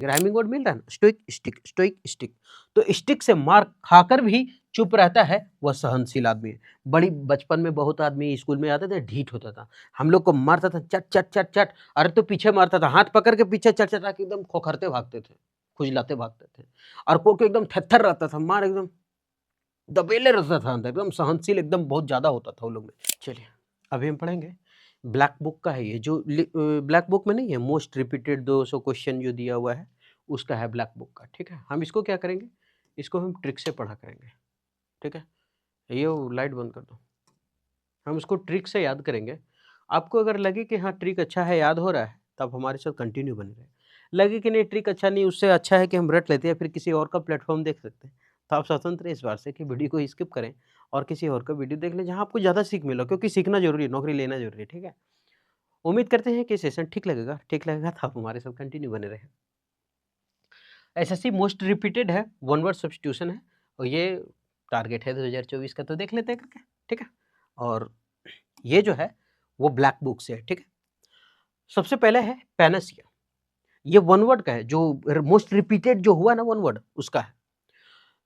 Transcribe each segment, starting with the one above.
Rhyming word मिल रहा है ना, स्टोइक स्टिक, स्टोइक स्टिक। तो स्टिक से मार खाकर भी चुप रहता है वह सहनशील आदमी है। बड़ी बचपन में बहुत आदमी स्कूल में आते थे, ढीठ होता था, हम लोग को मारता था चट चट चट चट, अरे तो पीछे मारता था, हाथ पकड़ के पीछे चट चटा के एकदम खोखरते भागते थे, खुजलाते भागते थे। और कोई एकदम थरथर रहता था, मार एकदम दबेले रहता था अंदर, एकदम सहनशील एकदम बहुत ज्यादा होता था वो लोग में। चलिए अभी हम पढ़ेंगे ब्लैक बुक का है, ये जो ब्लैक बुक में नहीं है, मोस्ट रिपीटेड 200 क्वेश्चन जो दिया हुआ है उसका है ब्लैक बुक का। ठीक है, हम इसको क्या करेंगे, इसको हम ट्रिक से पढ़ा करेंगे। ठीक है, ये लाइट बंद कर दो, हम इसको ट्रिक से याद करेंगे। आपको अगर लगे कि हाँ ट्रिक अच्छा है, याद हो रहा है, तब हमारे साथ कंटिन्यू बने रहे। लगे कि नहीं ट्रिक अच्छा नहीं, उससे अच्छा है कि हम रट लेते हैं, फिर किसी और का प्लेटफॉर्म देख सकते हैं, तो आप स्वतंत्र हैं इस बात से कि वीडियो को स्किप करें और किसी और का वीडियो देख लें जहाँ आपको ज़्यादा सीख मिला, क्योंकि सीखना जरूरी है, नौकरी लेना जरूरी है। ठीक है, उम्मीद करते हैं कि सेशन ठीक लगेगा तो आप हमारे साथ कंटिन्यू बने रहें। एसएससी मोस्ट रिपीटेड है, वन वर्ड सब्स्टिट्यूशन है, और ये टारगेट है 2024 का, तो देख लेते हैं करके। ठीक है, और ये जो है वो ब्लैक बुक से है। ठीक है, सबसे पहले है पैनासिया, ये वन वर्ड का है, जो मोस्ट रिपीटेड जो हुआ ना वन वर्ड उसका है।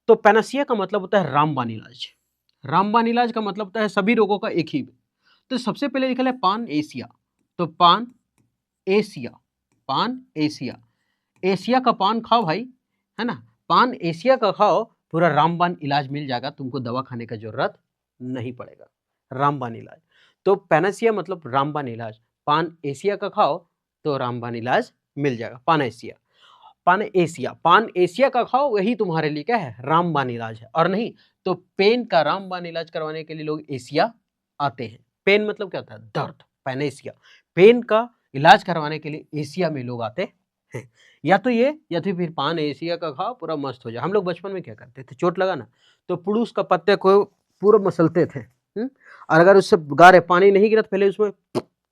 तो पैनासिया का मतलब होता है रामबाण इलाज। रामबाण इलाज का मतलब होता है सभी रोगों का एक ही। तो सबसे पहले लिखा है पान एशिया, तो पान एशिया, पान एशिया, एशिया का पान खाओ भाई, है ना, पान एशिया का खाओ, पूरा रामबाण इलाज मिल जाएगा, तुमको दवा खाने का जरूरत नहीं पड़ेगा। रामबाण इलाज, तो पैनासिया मतलब रामबाण इलाज, पान एशिया का खाओ तो रामबाण इलाज मिल जाएगा। पान एशिया, पान एशिया, पान एशिया का खाओ, वही तुम्हारे लिए क्या है, रामबाण इलाज है। और नहीं तो पेन का रामबाण इलाज करवाने के लिए लोग एशिया आते हैं। पेन मतलब क्या होता है, दर्द, पैनेशिया, पेन का इलाज करवाने के लिए एशिया में लोग आते हैं। या तो ये, या तो फिर पान एशिया का खाओ पूरा मस्त हो जाए। हम लोग बचपन में क्या करते थे, चोट लगा ना तो पुरुष का पत्ते को पूरा मसलते थे, और अगर उससे गारे पानी नहीं गिरा तो पहले उसमें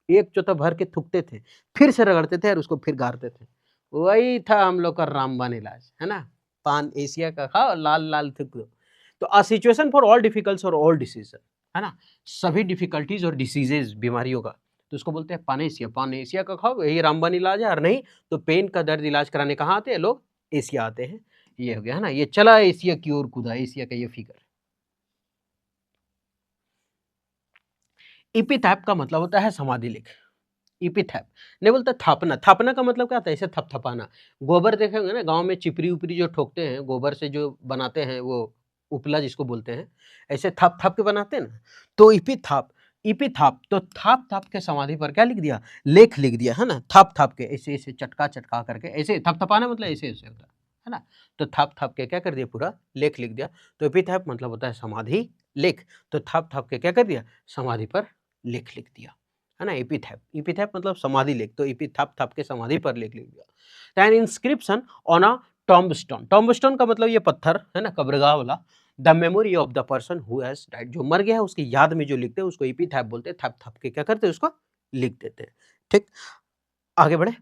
एक चौथा भर के थूकते थे, फिर से रगड़ते थे और उसको फिर गारते थे। वही था हम लोग का रामबाण इलाज, है ना, पान एशिया का खाओ, लाल लाल थूक दो। तो अ सिचुएशन फॉर ऑल डिफिकल्ट्स और ऑल डिसीज, है ना, सभी डिफिकल्टीज और डिसीजेज बीमारियों का, तो उसको बोलते हैं पानेशिया। पान एशिया का खाओ, यही रामबाण इलाज है। और नहीं तो पेन का दर्द इलाज कराने कहाँ आते हैं लोग, एशिया आते हैं। ये हो गया, है ना, ये चला एशिया की ओर कूदा, एशिया का ये फिगर। इपिथैप का मतलब होता है समाधि लेख। इपिथैप नहीं बोलता थापना, थापना का मतलब क्या होता है, ऐसे थपथपाना। गोबर देखेंगे ना गांव में, चिपरी उपरी जो ठोकते हैं गोबर से, जो बनाते हैं वो उपला जिसको बोलते हैं, ऐसे थप थप के बनाते हैं ना, तो इपिथाप, इपिथाप तो थाप थाप के समाधि पर क्या लिख दिया, लेख लिख दिया, है ना, थाप थाप के ऐसे ऐसे चटका चटका करके, ऐसे थपथपाना मतलब ऐसे ऐसे होता है ना, तो थाप थाप के क्या कर दिया, पूरा लेख लिख दिया। तो इपिथैप मतलब होता है समाधि लेख, तो थाप थाप के क्या कर दिया, समाधि पर लेख लिख दिया, है ना। एपिथैप, एपिथैप मतलब समाधि लेख, तो एपिथैप थप के समाधि पर लेख लिख दिया। एन इंस्क्रिप्शन ऑन अ टॉम्बस्टोन, टॉम्बस्टोन का मतलब ये पत्थर, है ना, कब्रगाह वाला। The memory of the person who has died, जो मर गया है उसकी याद में जो लिखते हैं उसको एपिथैप बोलते हैं। थप थप के क्या करते हैं, उसको लिख देते हैं। ठीक, आगे बढ़े।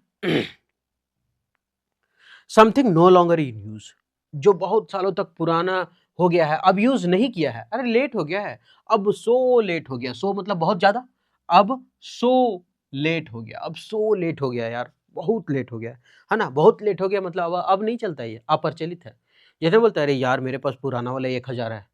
Something no longer in use, जो बहुत सालों तक पुराना हो गया है, अब यूज नहीं किया है, अरे लेट हो गया है, अब सो लेट हो गया, सो मतलब बहुत ज्यादा, अब सो लेट हो गया, अब सो लेट हो गया यार, बहुत लेट हो गया है ना, बहुत लेट हो गया मतलब अब नहीं चलता, ये अप्रचलित है। जैसे बोलता है अरे यार मेरे पास पुराना वाला 1000 है,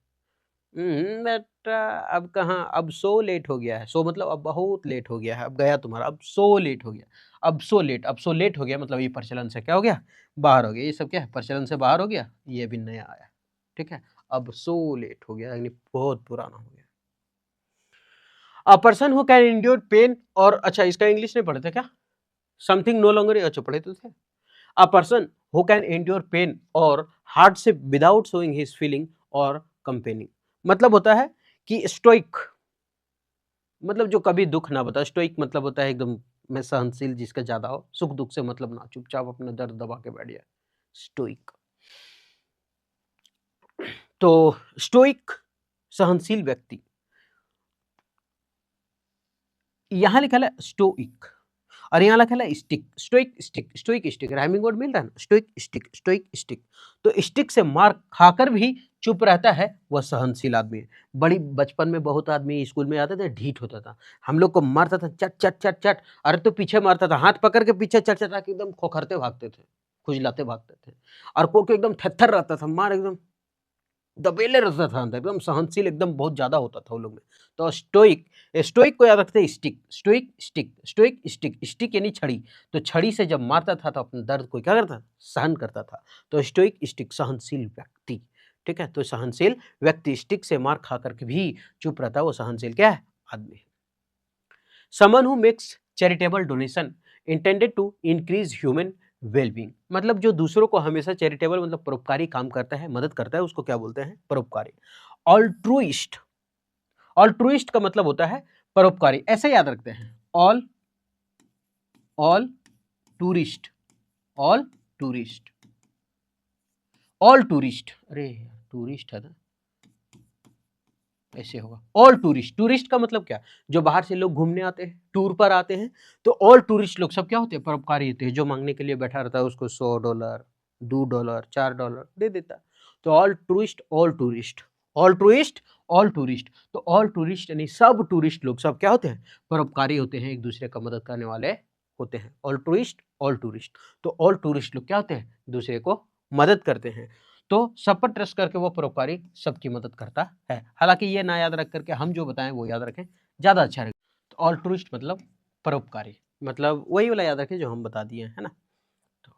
बेटा अब कहाँ, अब सो लेट हो गया है, सो मतलब अब बहुत लेट हो गया है, अब गया तुम्हारा, अब सो लेट हो गया, अब सो लेट, अब सो लेट हो गया मतलब ये प्रचलन से क्या हो गया, बाहर हो गया, ये सब क्या है, प्रचलन से बाहर हो गया, ये भी नया आया। ठीक है, अब सो लेट हो गया यानी बहुत पुराना हो गया। A person who can endure pain, और अच्छा इसका इंग्लिश नहीं पढ़े थे क्या, समथिंग नो लॉन्गर, अच्छा पढ़े तो थे। A person who can endure pain और hardship without showing his feeling और कंपेनिंग, मतलब होता है कि स्टोइक, मतलब जो कभी दुख ना बता, स्टोइक मतलब होता है एकदम में सहनशील, जिसका ज्यादा हो, सुख दुख से मतलब ना, चुपचाप अपना दर्द दबा के बैठ जाए, स्टोइक। तो स्टोइक सहनशील व्यक्ति, यहां लिखा है स्टोइक, और यहाँ लिखा है stick, stoic stick, stoic stick, rhyming word मिल रहा है ना, स्टोइक स्टिक, स्टोइक स्टिक। तो स्टिक से मार खाकर भी चुप रहता है वह सहनशील आदमी है। बड़ी बचपन में बहुत आदमी स्कूल में आते थे, ढीठ होता था, हम लोग को मारता था चट चट चट चट, अरे तो पीछे मारता था, हाथ पकड़ के पीछे चट चटा के एकदम खोखरते भागते थे, खुजलाते भागते थे। और कोई कोई एकदम थरथर रहता था, मार एकदम दबेले रहता था अंदर, एकदम सहनशील एकदम बहुत ज़्यादा होता था वो लोग में। तो स्टोइक, स्टोइक को याद रखते हैं stick, stoic stick, stoic stick, stick यानी छड़ी। तो छड़ी से जब मारता था तो अपने दर्द को क्या करता? सहन करता था। तो स्टोइक स्टिक सहनशील व्यक्ति, ठीक है? तो सहनशील व्यक्ति स्टिक से मार खा कर के भी चुप रहता है, वो सहनशील क्या है? आदमी है। Someone who makes charitable donation intended to increase human wellbeing, मतलब जो दूसरों को हमेशा चैरिटेबल मतलब परोपकारी काम करता है, मदद करता है, उसको क्या बोलते हैं? परोपकारी। ऑल्ट्रुइस्ट, ऑल्ट्रुइस्ट का मतलब होता है परोपकारी, ऐसे याद रखते हैं। All tourist, all tourist, all tourist, अरे टूरिस्ट है ना, ऐसे होगा ऑल टूरिस्ट। टूरिस्ट का मतलब क्या? जो बाहर से लोग घूमने आते हैं, टूर पर आते हैं, तो ऑल टूरिस्ट लोग सब क्या होते हैं? परोपकारी होते हैं। जो मांगने के लिए बैठा रहता है उसको $100, $2, $4 दे देता है। तो all tourist, all tourist, all tourist, all tourist. तो ऑल टूरिस्ट यानी सब टूरिस्ट लोग सब क्या होते हैं? परोपकारी होते हैं, एक दूसरे का मदद करने वाले होते हैं। All tourist, all tourist. तो ऑल टूरिस्ट लोग क्या होते हैं? दूसरे को मदद करते हैं। तो सब पर ट्रस्ट करके वो परोपकारी सबकी मदद करता है। हालांकि ये ना याद रख करके हम जो बताएं वो याद रखें, ज़्यादा अच्छा रहेगा। तो ऑल्ट्रुइस्ट मतलब परोपकारी, मतलब वही वाला याद रखें जो हम बता दिए, है ना? तो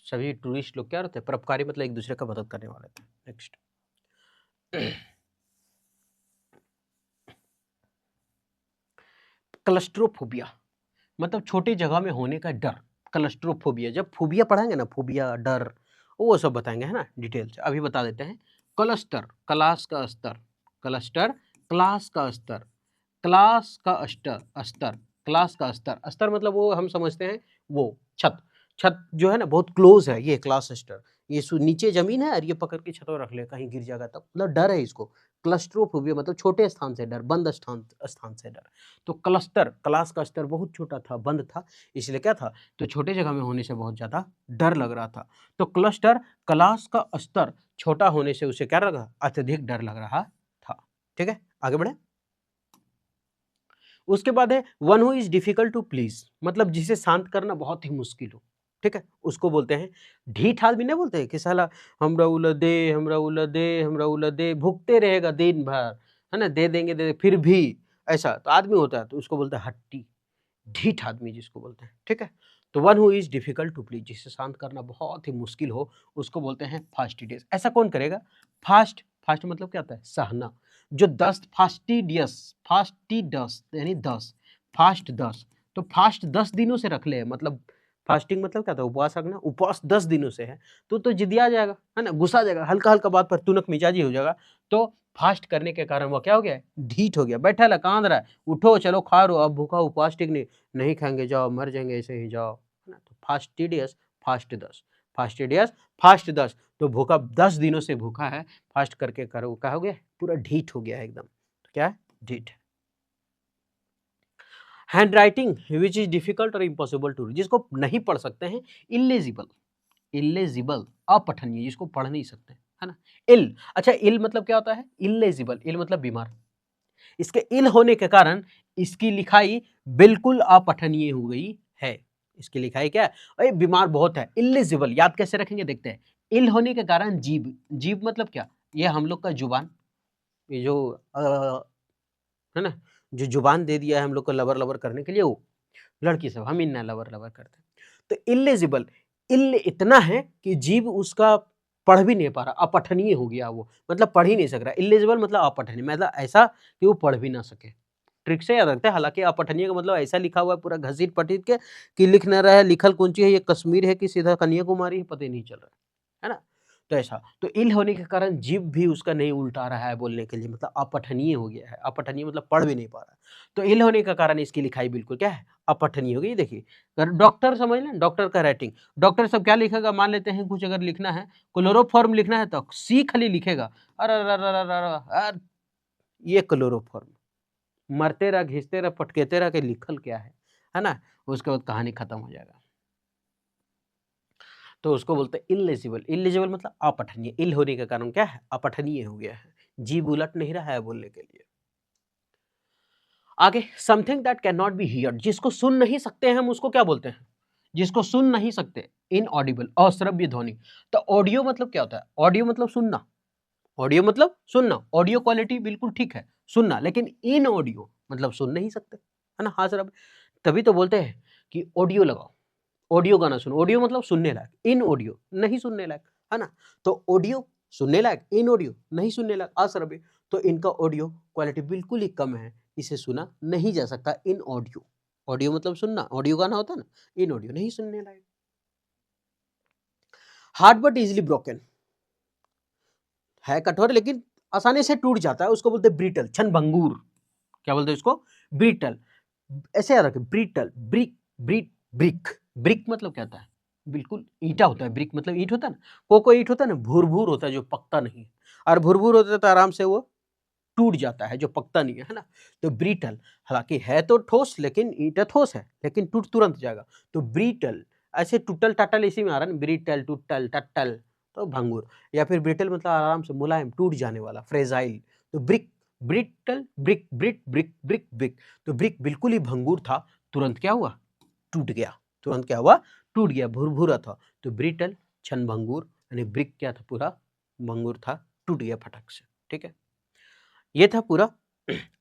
सभी टूरिस्ट लोग क्या रहते हैं? परोपकारी, मतलब एक दूसरे का मदद करने वाले थे। नेक्स्ट, क्लस्ट्रोफोबिया, मतलब छोटी जगह में होने का डर। क्लस्ट्रोफोबिया, जब फोबिया पढ़ाएंगे ना, फोबिया डर, वो सब बताएंगे, है ना, डिटेल से। अभी बता देते हैं। क्लस्टर, क्लास का स्तर, क्लस्टर क्लास का स्तर, क्लास का स्तर, स्तर, क्लास का स्तर, स्तर मतलब वो हम समझते हैं वो छत, छत जो है ना बहुत क्लोज है, ये क्लास स्तर। ये नीचे जमीन है और ये पकड़ के छत पर रख ले, कहीं गिर जाएगा तब, मतलब डर है इसको। क्लस्ट्रोफोबिया मतलब छोटे स्थान से डर, बंद स्थान स्थान से डर। तो क्लस्टर, क्लास का स्तर बहुत छोटा था, बंद था, इसलिए क्या था? तो छोटे जगह में होने से बहुत ज़्यादा डर लग रहा था। तो क्लस्टर, क्लास का स्तर छोटा होने से उसे क्या लगा? अत्यधिक डर लग रहा था। ठीक है, आगे बढ़े। उसके बाद है one who is difficult to please, मतलब जिसे शांत करना बहुत ही मुश्किल हो, ठीक है, उसको बोलते हैं ढीठ आदमी। नहीं बोलते हैं कि साला हमरा उलदे, हमरा उलदे, हमरा उलदे, भुगते रहेगा दिन भर, है ना, दे देंगे दे फिर भी, ऐसा तो आदमी होता है, तो उसको बोलते हैं हट्टी, ढीठ आदमी जिसको बोलते हैं, ठीक है। तो one who is difficult to please, जिसे शांत करना बहुत ही मुश्किल हो, उसको बोलते हैं फास्टिडियस। ऐसा कौन करेगा? फास्ट, फास्ट मतलब क्या होता है? सहना। जो 10 फास्टिडियस, फास्टिडस यानी 10, फास्ट 10, तो फास्ट 10 दिनों से रख ले, मतलब फास्टिंग मतलब क्या था? उपवास रखना। उपवास 10 दिनों से है तो जिदिया जाएगा, है ना, गुस्सा जाएगा, हल्का हल्का बात पर तुनक मिजाजी हो जाएगा। तो फास्ट करने के कारण वो क्या हो गया? ढीठ हो गया, बैठा ला कांद रहा है, उठो चलो खा रो, अब भूखा उपवास ठीक नहीं, नहीं खाएंगे जाओ, मर जाएंगे ऐसे ही जाओ, है ना। तो फास्टिडियस, फास्ट 10, फास्टिडियस, फास्ट 10, तो भूखा 10 दिनों से भूखा है, फास्ट करके करो, क्या हो गया? पूरा ढीठ हो गया है एकदम। तो क्या है? ढीठ। Hand writing which is difficult और इम्पॉसिबल टू, जिसको नहीं पढ़ सकते हैं, इलेजिबल, इलेजिबल अपठनीय, जिसको पढ़ नहीं सकते, है ना। इल, अच्छा इल मतलब क्या होता है? इलेजिबल, इल मतलब बीमार। इसके इल होने के कारण इसकी लिखाई बिल्कुल अपठनीय हो गई है। इसकी लिखाई क्या है? अरे बीमार बहुत है, इलिजिबल, याद कैसे रखेंगे देखते हैं। इल होने के कारण जीभ, जीभ मतलब क्या? ये हम लोग का जुबान, ये जो है ना, जो जुबान दे दिया है हम लोग को लबर लबर करने के लिए, वो लड़की सब, हम इन्ना लबर लबर करते हैं। तो इलिजिबल, इल इतना है कि जीभ उसका पढ़ भी नहीं पा रहा, अपठनीय हो गया वो, मतलब पढ़ ही नहीं सक रहा। इलिजिबल मतलब अपठनीय, मतलब ऐसा कि वो पढ़ भी ना सके। ट्रिक से याद रखते हैं। हालांकि अपठनीय का मतलब ऐसा लिखा हुआ है पूरा घसीट पटीट के कि लिख न रहा है, लिखल कौन ची है, ये कश्मीर है कि सीधा कन्याकुमारी है, पता ही नहीं चल रहा है ना। तो ऐसा, तो इल होने के कारण जीभ भी उसका नहीं उल्टा रहा है बोलने के लिए, मतलब अपठनीय हो गया है। अपठनीय मतलब पढ़ भी नहीं पा रहा है। तो इल होने के कारण इसकी लिखाई बिल्कुल क्या है? अपठनीय हो गई। देखिए डॉक्टर समझ लें, डॉक्टर का राइटिंग, डॉक्टर सब क्या लिखेगा? मान लेते हैं कुछ अगर लिखना है, क्लोरोफॉर्म लिखना है तो सी खाली लिखेगा, अरे ये क्लोरोफॉर्म, मरते रह, घिसते रह, पटकेते रह के लिखल क्या है ना। उसके बाद कहानी खत्म हो जाएगा। तो उसको बोलते हैं इलिजिबल, इलिजिबल मतलब अपठनीय, इल होने के कारण क्या है? अपठनीय हो गया है, जीभ उलट नहीं रहा है बोलने के लिए। आगे, something that can not be heard, जिसको सुन नहीं सकते हैं हम, उसको क्या बोलते हैं? जिसको सुन नहीं सकते, इनऑडिबल, अश्रव्य ध्वनि। तो ऑडियो मतलब क्या होता है? ऑडियो मतलब सुनना, ऑडियो मतलब सुनना, ऑडियो क्वालिटी बिल्कुल ठीक है, सुनना, लेकिन इन ऑडियो मतलब सुन नहीं सकते, है ना? हाँ सर, अब तभी तो बोलते हैं कि ऑडियो लगाओ, ऑडियो गाना सुनो, ऑडियो मतलब सुनने लायक, इन ऑडियो नहीं सुनने लायक, है ना? तो ऑडियो सुनने लायक, इन ऑडियो नहीं सुनने लायक, अश्रव्य, तो इनका ऑडियो क्वालिटी बिल्कुल ही कम है, इसे सुना नहीं जा सकता, इन ऑडियो। ऑडियो मतलब सुनना, ऑडियो गाना होता है ना, इन ऑडियो नहीं सुनने लायक। हार्ड बट इजिली ब्रोकन, है कठोर लेकिन आसानी से टूट जाता है, उसको बोलते हैं ब्रिटल, क्षणभंगुर। क्या बोलते हैं उसको? ब्रिटल। ऐसे याद रखें, brittle, brick, brick, brick. Brick मतलब क्या होता है? बिल्कुल ईंटा होता है, ब्रिक मतलब ईंट होता है ना, कोई ईंट होता है ना, भूर-भूर होता है जो पकता नहीं है, और भूर-भूर होता है तो आराम से वो टूट जाता है, जो पकता नहीं है ना? तो ब्रिटल, हालाँकि है तो ठोस, लेकिन ईंट ठोस है, लेकिन टूट तुरंत जाएगा, तो ब्रिटल। ऐसे टूटल-टाटल इसी में आ रहा है ना, ब्रिटल, टूटल, टट्टल, तो भंगुर, या फिर ब्रिटल मतलब आराम से मुलायम, टूट जाने वाला, फ्रेजाइल। तो brick, brittle, brick, brick, brick, brick, brick. तो ब्रिक बिल्कुल ही भंगुर था, तुरंत क्या हुआ? टूट गया। तुरंत क्या हुआ? टूट गया, भुरभुरा था। तो ब्रिटल, क्षणभंगुर, यानी ब्रिक क्या था? पूरा भंगुर था, टूट गया फटक से, ठीक है? ये था पूरा।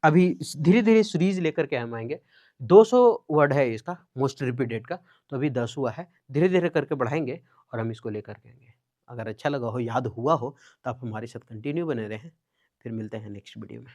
अभी धीरे-धीरे सीरीज़ लेकर के हम आएँगे। 200 वर्ड है इसका, मोस्ट रिपीटेड का, तो अभी 10 हुआ है। धीरे-धीरे करके बढ़ाएँगे और हम इसको लेकर के आएँगे। अगर अच्छा लगा हो, याद हुआ हो, तो आप हमारे साथ कंटिन्यू बने रहें। फिर मिलते हैं नेक्स्ट वीडियो में।